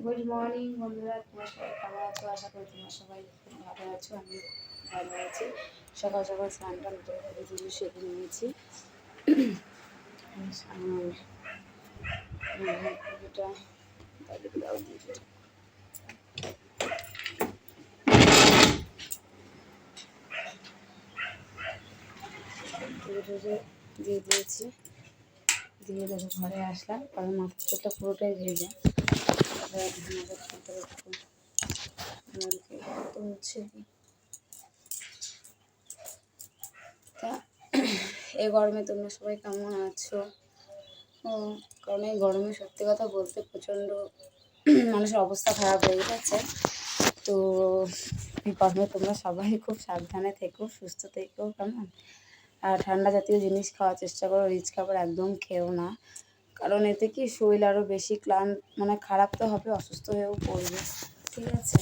Good morning বন্ধুরা, তোমরা সবাই কেমন আছো? আশা করি তোমরা সবাই খুব ভালো আছো। আমি ভালো আছি। সকাল সকাল স্নান টান করে পুজো সেরে নিয়েছি। পুজো দিয়ে দিয়েছি, দিয়ে দেখো ঘরে আসলাম, কারণ মাথার চোখটা পুরোটাই ভেজে হচ্ছে কি। তা এই গরমে তোমরা সবাই কেমন আছো? কারণ এই গরমে সত্যি কথা বলতে প্রচণ্ড মানুষের অবস্থা খারাপ হয়ে গেছে। তো এই গরমে তোমরা সবাই খুব সাবধানে থেকো, সুস্থ থেকো, কেমন? আর ঠান্ডা জাতীয় জিনিস খাওয়ার চেষ্টা করো, রিচ খাবার একদম খেও না, কারণ এতে কি শরীর আরও বেশি মানে খারাপ তো হবে, অসুস্থ হয়েও পড়বে, ঠিক আছে?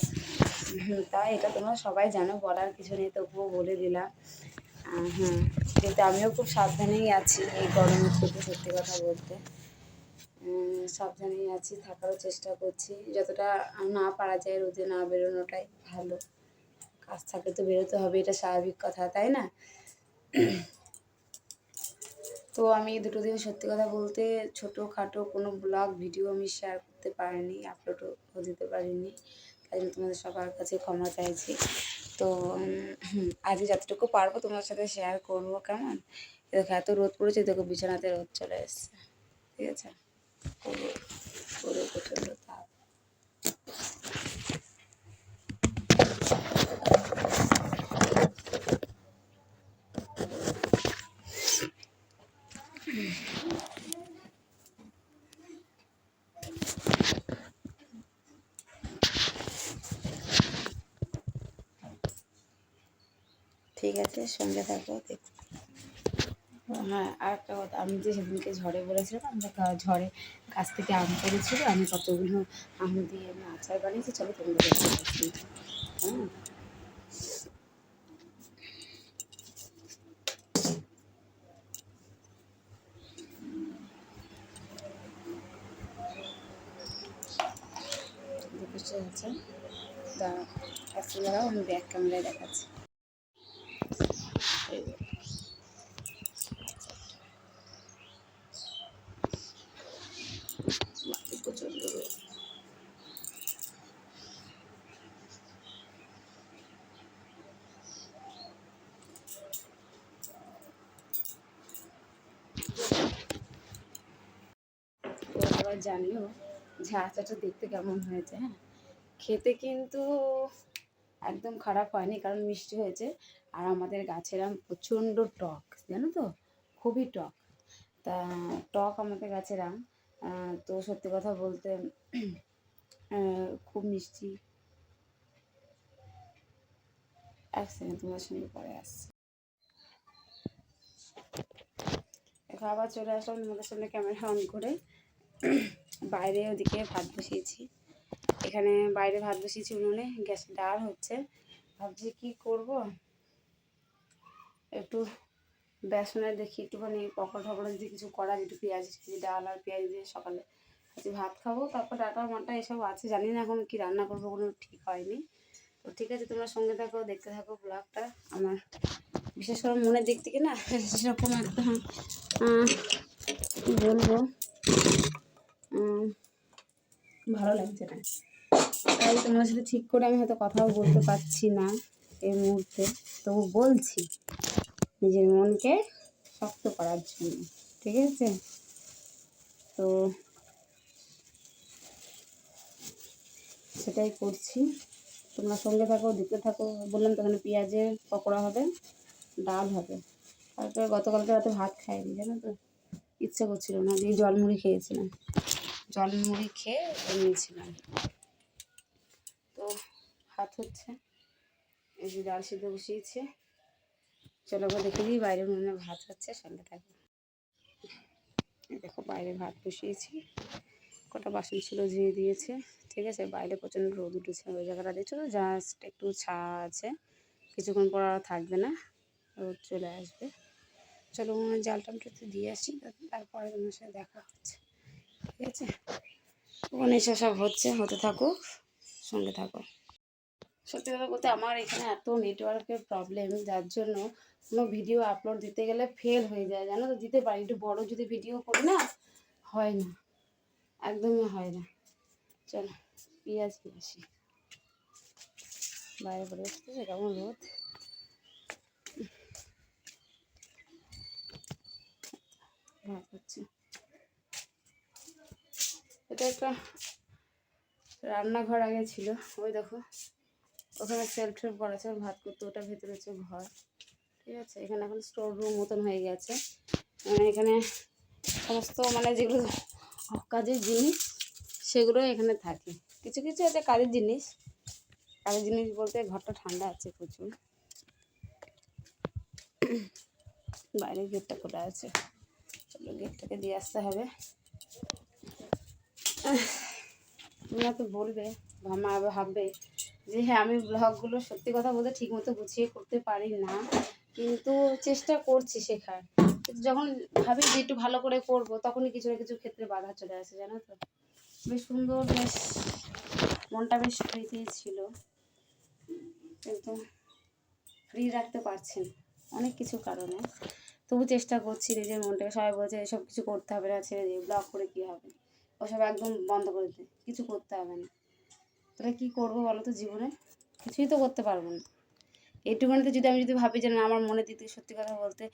তাই এটা তোমরা সবাই জানো, বলার কিছু নেই, তবুও বলে দিলাম। হ্যাঁ, কিন্তু আমিও খুব সাবধানেই আছি এই গরমের থেকে, সত্যি কথা বলতে সাবধানেই আছি, থাকারও চেষ্টা করছি। যতটা না পারা যায় রোদে না বেরোনোটাই ভালো। কাজ থাকলে তো বেরোতে হবে, এটা স্বাভাবিক কথা, তাই না? তো আমি দুটো দিন সত্যি কথা বলতে ছোটোখাটো কোনো ব্লগ ভিডিও আমি শেয়ার করতে পারিনি, আপলোডও দিতে পারিনি, তাই জন্য তোমাদের সবার কাছে ক্ষমা চাইছি। তো আজ যতটুকু পারবো তোমার সাথে শেয়ার করবো, কেমন? দেখো এত রোদ পড়েছে, দেখো বিছানাতে রোদ চলে এসছে, ঠিক আছে? পুরো প্রচণ্ড তাপ। ঠিক আছে, সঙ্গে থাকো, দেখো। হ্যাঁ, আর একটা কথা, আমি যে সেদিনকে ঝড়ে বলেছিলাম, ঝড়ে গাছ থেকে আম পড়েছিল, আমি কতগুলো আম দিয়ে আমি আচার বানিয়েছি, চলো তোমাদের দেখাচ্ছি। হ্যাঁ, বুঝতে পারছেন? দাঁড়াও, একটু দাঁড়াও, আমি ব্যাক ক্যামেরায় দেখাচ্ছি। প্রচণ্ড রোদ। তোমরা সবাই জানিও যে আচারটা দেখতে কেমন হয়েছে। হ্যাঁ, খেতে কিন্তু একদম খারাপ হয়নি, কারণ মিষ্টি হয়েছে। আর আমাদের গাছের আম প্রচণ্ড টক, জানো তো, খুবই টক। তা টক আমাদের গাছের আম, তো সত্যি কথা বলতে খুব মিষ্টি। এক সেকেন্ড, তোমার সঙ্গে পরে আসছি। এখন আবার চলে আসলাম তোমাদের সামনে ক্যামেরা অন করে। বাইরে ওদিকে ভাত বসিয়েছি, এখানে বাইরে ভাত বসিয়েছি উনুনে, গ্যাসে ডাল হচ্ছে। ভাবছি কি করব, একটু বেসনের দেখি একটুখানি পকোড়া টকোড়া যদি কিছু করা, একটু পেঁয়াজ ডাল আর পেঁয়াজ দিয়ে সকালে আজকে ভাত খাবো, তারপর ডাটা মাটা এসব আছে, জানি না এখন কি রান্না করবো, কোনো ঠিক হয়নি। তো ঠিক আছে, তোমরা সঙ্গে থাকো, দেখতে থাকো ব্লগটা। আমার বিশেষ করে মনের দিক থেকে না সেরকম একটা কী বলবো, ভালো লাগছে না, তাই তোমার সাথে ঠিক করে আমি হয়তো কথাও বলতে পারছি না এই মুহূর্তে, তবু বলছি নিজের মনকে শক্ত করার জন্য, ঠিক আছে? তো সেটাই করছি, তোমরা সঙ্গে থাকো, দেখতে থাকো। বললাম তো এখানে পেঁয়াজের পকোড়া হবে, ডাল হবে। তারপরে গতকালকে রাতে ভাত খাইনি, জানো তো, ইচ্ছা করছিল না, দিয়ে জলমুড়ি খেয়েছিলাম, জলমুড়ি খেয়ে ঘুমিয়েছিলাম। তো ভাত হচ্ছে, এই যে ডাল সিদ্ধ বসিয়েছে, চলো দেখে দিই বাইরে মনে ভাত হচ্ছে, সঙ্গে থাকো। দেখো বাইরে ভাত বসিয়েছি, কটা বাসন ছিল ধুয়ে দিয়েছে, ঠিক আছে? বাইরে প্রচণ্ড রোদ উঠেছে, ওই জায়গাটা দেখছো তো, জাস্ট একটু ছায়া আছে, কিছুক্ষণ পর আর থাকবে না, রোদ চলে আসবে। চলো জাল টালটা একটু দিয়ে আসি, তারপরে তোমার সাথে দেখা হচ্ছে, ঠিক আছে? ওখানে এসে সব হতে থাকুক, সঙ্গে থাকো। সত্যি কথা বলতে আমার এখানে এত নেটওয়ার্কের প্রবলেম, যার জন্য কোনো ভিডিও আপলোড দিতে গেলে ফেল হয়ে যায়, জানো তো। দিতে পারি, একটু বড়ো যদি ভিডিও করি না, হয় না, একদমই হয় না। চলো পেঁয়াজ নিয়ে আসি, বাইরে পড়ে আসতেছে কেমন রোদ। ভাত হচ্ছে, এটা একটা রান্নাঘর আগে ছিল, ওই দেখো ওখানে সেলফ টেলফ করা আছে, ভাত করতে, ওটার ভেতরে হচ্ছে ঘর, ঠিক আছে। এখানে এখন স্টোর রুম মতন হয়ে গেছে, মানে এখানে সমস্ত মানে যেগুলো কাজের জিনিস সেগুলো এখানে থাকে, কিছু কিছু আছে কাজের জিনিস। কাজের জিনিস বলতে ঘরটা ঠান্ডা আছে প্রচুর। বাইরের গেটটা খোলা আছে, চলো গেটটাকে দিয়ে আসতে হবে। তোমরা তো বলবে, ভাববে যে হ্যাঁ আমি ব্লগগুলো সত্যি কথা বলতে ঠিক মতো গুছিয়ে করতে পারি না, কিন্তু চেষ্টা করছি শেখার। যখন ভাবি যে একটু ভালো করে করব, তখনই কিছু না কিছু ক্ষেত্রে বাধা চলে আসে, জানো তো। বেশ সুন্দর, বেশ মনটা বেশ ফ্রিতে ছিল, কিন্তু ফ্রি রাখতে পারছি না অনেক কিছু কারণে। তবু চেষ্টা করছি নিজের মনটাকে। সবাই বলছে এসব কিছু করতে হবে না, ছেড়ে দিয়ে ব্লগ করে কী হবে, ওসব একদম বন্ধ করে দে, কিছু করতে হবে না। তাহলে কী করবো বলো তো জীবনে, কিছুই তো করতে পারবো না। এইটুকুনিতে যদি আমি ভাবি যে না, আমার মনে দিতে সত্যি কথা বলতে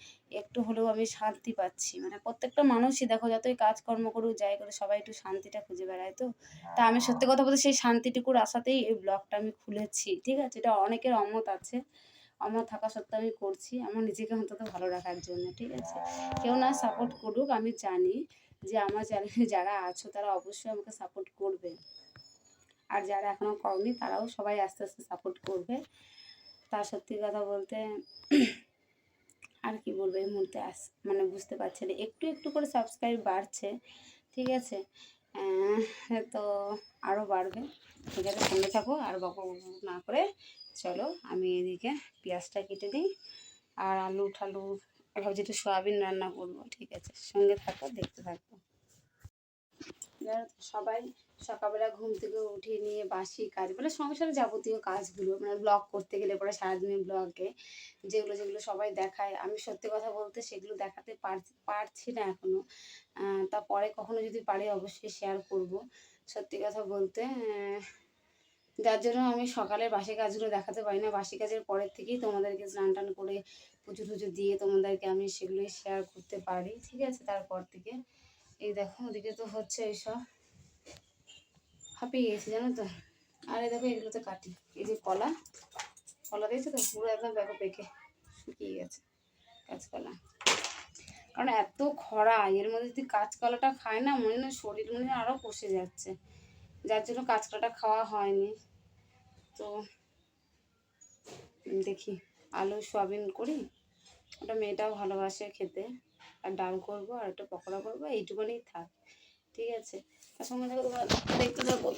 একটু হলেও আমি শান্তি পাচ্ছি। মানে প্রত্যেকটা মানুষই দেখো, যতই কাজকর্ম করুক যাই করে, সবাই একটু শান্তিটা খুঁজে বেড়ায়। তো তা আমি সত্যি কথা বলতে সেই শান্তিটুকুর আশাতেই এই ব্লগটা আমি খুলেছি, ঠিক আছে। এটা অনেকের অমত আছে, অমত থাকা সত্ত্বেও আমি করছি আমার নিজেকে অন্তত ভালো রাখার জন্য, ঠিক আছে। কেউ না সাপোর্ট করুক, আমি জানি যে আমার চ্যানেলে যারা আছো তারা অবশ্যই আমাকে সাপোর্ট করবে, আর যারা এখনও করনি তারাও সবাই আস্তে আস্তে সাপোর্ট করবে। তা সত্যি কথা বলতে আর কি বলবো, এই মুহূর্তে মানে বুঝতে পারছি না, একটু একটু করে সাবস্ক্রাইব বাড়ছে, ঠিক আছে। তো আরও বাড়বে, ঠিক আছে, সঙ্গে থাকো। আর বক না করে চলো আমি এদিকে পেঁয়াজটা কেটে দিই, আর আলু ঠালু ভাবছি একটু সয়াবিন রান্না করবো, ঠিক আছে, সঙ্গে থাকো, দেখতে থাকো। সবাই সকালবেলা ঘুম থেকে উঠে নিয়ে বাসি কাজ, মানে সংসারে যাবতীয় কাজগুলো, মানে ব্লগ করতে গেলে পরে সারাদিনের ব্লগে যেগুলো যেগুলো সবাই দেখায়, আমি সত্যি কথা বলতে সেগুলো দেখাতে পারছি না এখনও। তারপরে কখনো যদি পারি অবশ্যই শেয়ার করব। সত্যি কথা বলতে যার জন্য আমি সকালের বাসি কাজগুলো দেখাতে পারি না, বাসি কাজের পরের থেকেই তোমাদেরকে স্নান টান করে পুজো টুজো দিয়ে তোমাদেরকে আমি সেগুলোই শেয়ার করতে পারি, ঠিক আছে। তারপর থেকে এই দেখো ওদিকে তো হচ্ছে এইসব, হাঁপিয়ে গেছি জানো তো। আর এই দেখো এগুলো তো কাটি, এই যে কলা দিয়েছে তো পুরো একদম দেখো পেকে শুকিয়ে গেছে কাঁচকলা। কারণ এত খরা, এর মধ্যে যদি কাঁচকলাটা খায় না, মনে হয় শরীর মনে হয় আরও কষে যাচ্ছে, যার জন্য কাঁচকলাটা খাওয়া হয়নি। তো দেখি আলু সয়াবিন করি, ওটা মেয়েটাও ভালোবাসে খেতে, আর ডাল করবো, আর একটা পকোড়া করবো, এইটুকুনি থাক, ঠিক আছে। তার সঙ্গে দেখো তোমরা দেখতে থাকো।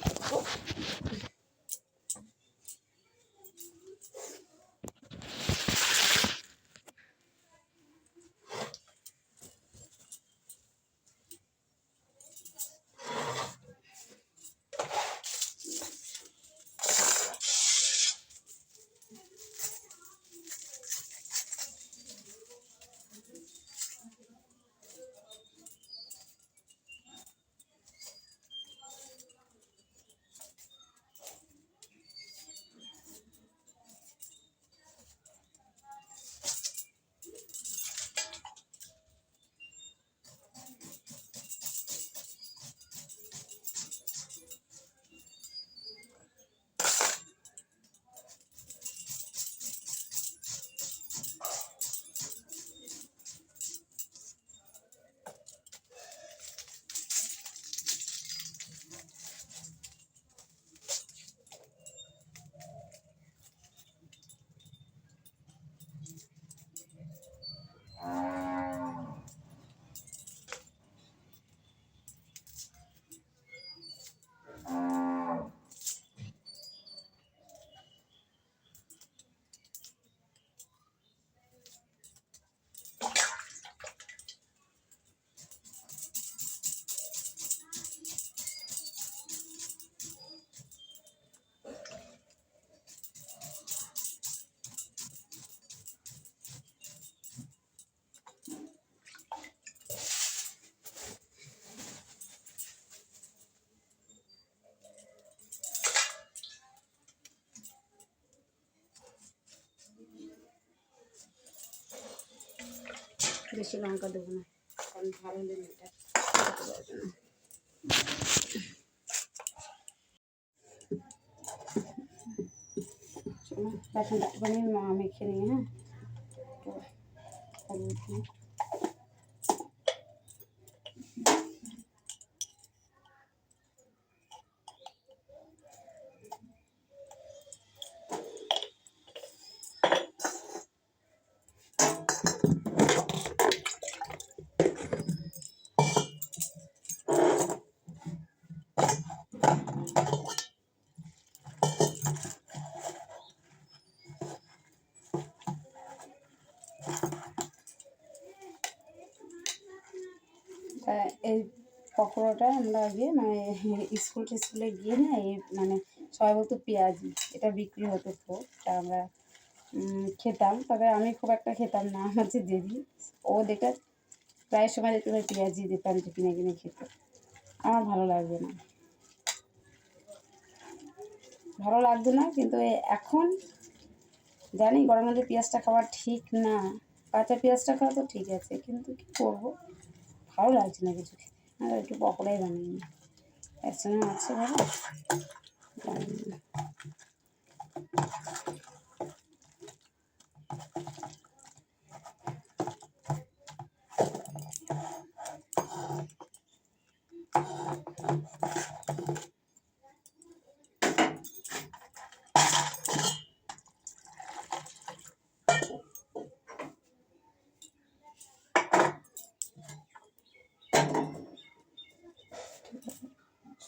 বেশি লঙ্কা দেবো না, কারণ ভালো হলে এটা খেতে পারবে না। চলো বেসনটা একটুখানি মেখে নিই। হ্যাঁ, হলুদ দিই। এই পকোড়াটা আমরা আগে মানে স্কুলে গিয়ে না এই মানে সবাই বলতো পেঁয়াজি, এটা বিক্রি হতো খুব, তা আমরা খেতাম, তবে আমি খুব একটা খেতাম না, আমার যে দিদি ও দেখে প্রায় সময় দেখতে পেঁয়াজি দিতাম যে কিনে কিনে খেতে, আমার ভালো লাগবে না, ভালো লাগতো না। কিন্তু এখন জানি গরমের মধ্যে পেঁয়াজটা খাওয়া ঠিক না, কাঁচা পেঁয়াজটা খাওয়া তো ঠিক আছে, কিন্তু কী করবো, ভালো লাগছে না কিছু খেতে। আর একটু পকোড়াই বানিয়ে নিই, একসঙ্গে আছে ভালো বানিয়ে নিই।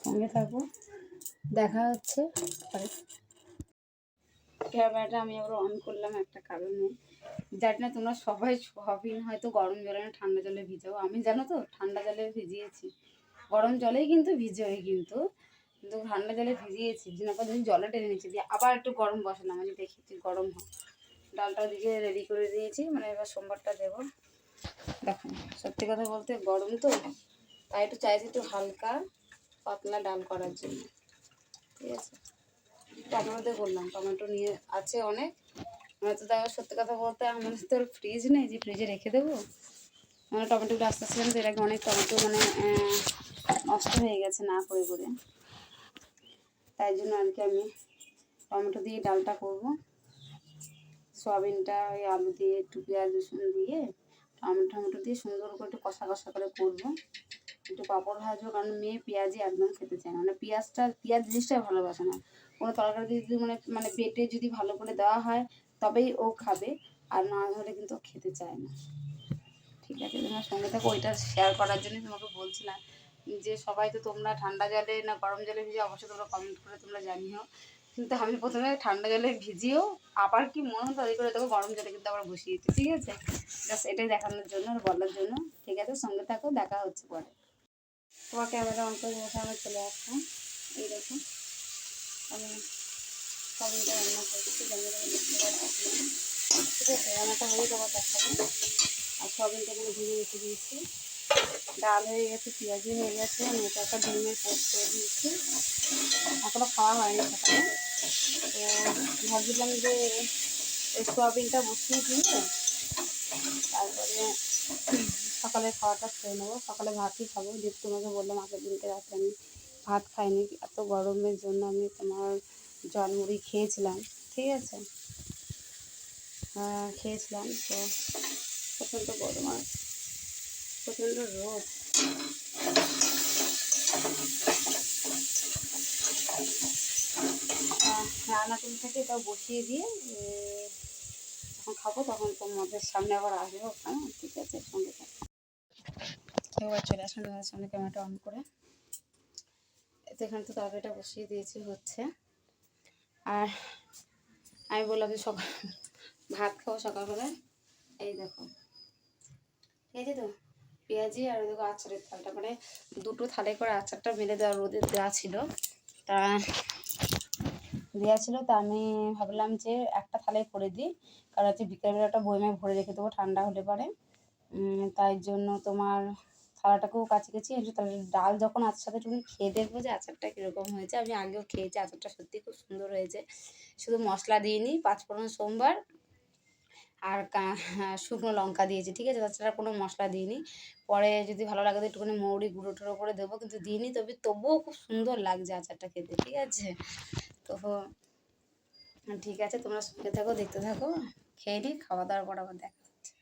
সঙ্গে থাকবো, দেখা হচ্ছে পরে। ক্যামেরাটা আমি আবার অন করলাম একটা কারণে, জানি না তোমরা সবাই সবিন হয়তো গরম জলে না ঠান্ডা জলে ভিজাও, আমি জানো তো ঠান্ডা জলে ভিজিয়েছি, গরম জলেই কিন্তু ভিজোই, কিন্তু কিন্তু ঠান্ডা জলে ভিজিয়েছি, ভিজানোর পর যদি জলে টেনে নিচ্ছি দিয়ে আবার একটু গরম বসালাম, আমি দেখেছি গরম হয়। ডালটা দিকে রেডি করে দিয়েছি, মানে এবার সোমবারটা দেবো। দেখুন সত্যি কথা বলতে গরম তো, তাই একটু চাইছি একটু হালকা পাতলা ডাল করার জন্য, ঠিক আছে। টমেটো করলাম, টমেটো নিয়ে আছে অনেক, মানে তো দেখো সত্যি কথা বলতে আমাদের তো ফ্রিজ নেই যে ফ্রিজে রেখে দেবো, মানে টমেটোগুলো আস্তে আস্তে তো এর আগে অনেক টমেটো মানে নষ্ট হয়ে গেছে না করে করে, তাই জন্য আর কি আমি টমেটো দিয়ে ডালটা করবো। সয়াবিনটা ওই আলু দিয়ে একটু পেঁয়াজ রসুন দিয়ে টমেটো দিয়ে সুন্দর করে একটু কষা কষা করে করবো, একটু পাঁপড় ভাজবো, কারণ মেয়ে পেঁয়াজি একদম খেতে চায় না, মানে পেঁয়াজ জিনিসটা ভালোবাসে না, কোনো তরকারি যদি মানে মানে বেটে যদি ভালো করে দেওয়া হয় তবেই ও খাবে, আর না হলে কিন্তু ও খেতে চায় না, ঠিক আছে। তোমার সঙ্গে থাকো, ওইটা শেয়ার করার জন্যই তোমাকে বলছিলাম যে সবাই তো তোমরা ঠান্ডা জলে না গরম জলে ভিজিয়ে অবশ্যই তোমরা কমেন্ট করে তোমরা জানিও, কিন্তু আমি প্রথমে ঠান্ডা জলে ভিজিয়েও আবার কি মনে হতো তাদের করে দেবো গরম জলে কিন্তু আবার বসিয়েছি, ঠিক আছে, জাস্ট এটাই দেখানোর জন্য আর বলার জন্য, ঠিক আছে। সঙ্গে থাকো, দেখা হচ্ছে পরে। তোমার ক্যামেরা অন করে বসে আমি চলে আসলাম, এই দেখো আমি সবিনটা রান্না করছি, জানি দেখতে পাচ্ছি, ঠিক আছে, রান্নাটা হয়ে যাবার দেখাবো। আর সবিনটা এখানে ভেজে রেখে দিয়েছি, ডাল হয়ে গেছে, পেঁয়াজি হয়ে গেছে, আমি এটা একটা ডিমের পোস্ট করে দিয়েছি, এখনও খাওয়া হয়নি সকালে, তো ভাবছিলাম যে এই সোয়াবিনটা বসিয়ে দিয়ে তারপরে সকালে খাওয়াটা খেয়ে নেবো, সকালে ভাতই খাবো, যেহেতু তোমাকে বললাম আগের দিনকে রাতে আমি ভাত খাইনি, এত গরমের জন্য আমি তোমার জলমুড়ি খেয়েছিলাম, ঠিক আছে, খেয়েছিলাম, তো প্রচণ্ড গরম আর প্রচণ্ড রোদ, রান্না করে থেকে এটা বসিয়ে দিয়ে যখন খাবো তখন তোমাদের সামনে আবার আসবো, হ্যাঁ ঠিক আছে, সঙ্গে থাকো। এবার চলে আসলাম তোমাদের সামনে ক্যামেরাটা অন করে, তো এখানে তো তরকারিটা বসিয়ে দিয়েছি হচ্ছে, আর আমি বললাম যে সকাল ভাত খাবো সকালবেলায়, এই দেখো এই যে তো পেঁয়াজি আর দেখো আচারের থালটা, মানে দুটো থালে করে আচারটা মেলে দেওয়া রোদে দেওয়া ছিল, তা আমি ভাবলাম যে একটা থালায় করে দিই, কারণ হচ্ছে বিকেলবেলাটা বয়মে ভরে রেখে দেবো ঠান্ডা হলে পারে, তাই জন্য তোমার থালাটাকেও কাছাকাছি একটু, তাহলে ডাল যখন আচার সাথে একটু খেয়ে দেখবো যে আচারটা কীরকম হয়েছে, আমি আগেও খেয়েছি আচারটা সত্যি খুব সুন্দর হয়েছে, শুধু মশলা দিইনি, পাঁচফোড়ন সোমবার আর শুকনো লঙ্কা দিয়েছি, ঠিক আছে? তাছাড়া কোনো মশলা দিইনি। পরে যদি ভালো লাগে তো একটুখানি মৌরি গুঁড়ো টুড়ো করে দেবো, কিন্তু দিইনি। তবুও খুব সুন্দর লাগছে আচারটা খেতে, ঠিক আছে? তো ঠিক আছে, তোমরা সঙ্গে থাকো, দেখতে থাকো। খেয়ে নিই, খাওয়া দাওয়ার পর আবার দেখা হচ্ছে।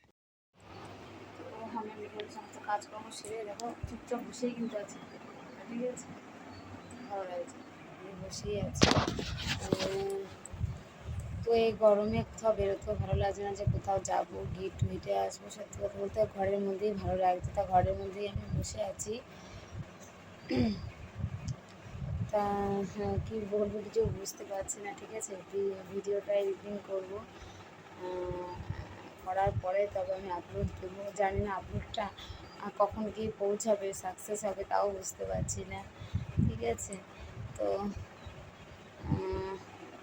তো আমি বিকেল সমস্ত কাজকর্ম সেরে দেখো চুপচাপ বসেই কিন্তু আছি, ঠিক আছে? ভালো লাগছে, আমি বসেই আছি। তো এই গরমে কোথাও বেরোতেও ভালো লাগছে না, যে কোথাও যাবো, হেঁটে আসবো। সত্যি কথা বলতে ঘরের মধ্যেই ভালো লাগছে, তা ঘরের মধ্যেই আমি বসে আছি। তা হ্যাঁ, কী বলবো কিছু বুঝতে পারছি না, ঠিক আছে? ভিডিওটা এডিটিং করবো, করার পরে তবে আমি আপলোড দেবো। জানি না আপলোডটা কখন গিয়ে পৌঁছাবে, সাকসেস হবে তাও বুঝতে পারছি না, ঠিক আছে? তো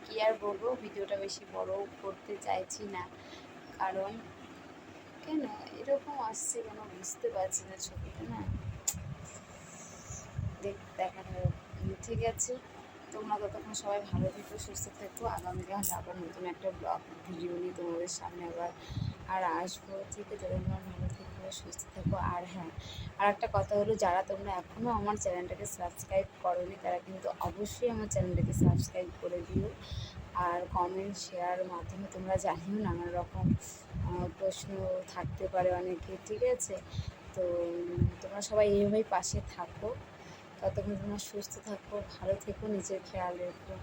কী আর বলবো, ভিডিওটা বেশি বড় করতে চাইছি না, কারণ কেন এরকম আসছে কেন বুঝতে পারছি না, ছবিটা না দেখা যাবে। ঠিক আছে, তোমরা ততক্ষণ সবাই ভালো থেকো, সুস্থ থেকো। আগামীকাল আবার নতুন একটা ব্লগ ভিডিও নিয়ে তোমাদের সামনে আর আসবো, ঠিক আছে? তোমরা ভালো থেকো, সুস্থ থেকো। আর হ্যাঁ, আর একটা কথা হলো, যারা তোমরা এখনও আমার চ্যানেলটাকে সাবস্ক্রাইব করোনি তারা কিন্তু অবশ্যই আমার চ্যানেলটাকে সাবস্ক্রাইব করে দিও। আর কমেন্ট শেয়ারের মাধ্যমে তোমরা জানিও, নানান রকম প্রশ্ন থাকতে পারে অনেকে, ঠিক আছে? তো তোমরা সবাই এইভাবেই পাশে থাকো। ততক্ষণ তোমরা সুস্থ থাকো, ভালো থেকো, নিজের খেয়াল রেখো।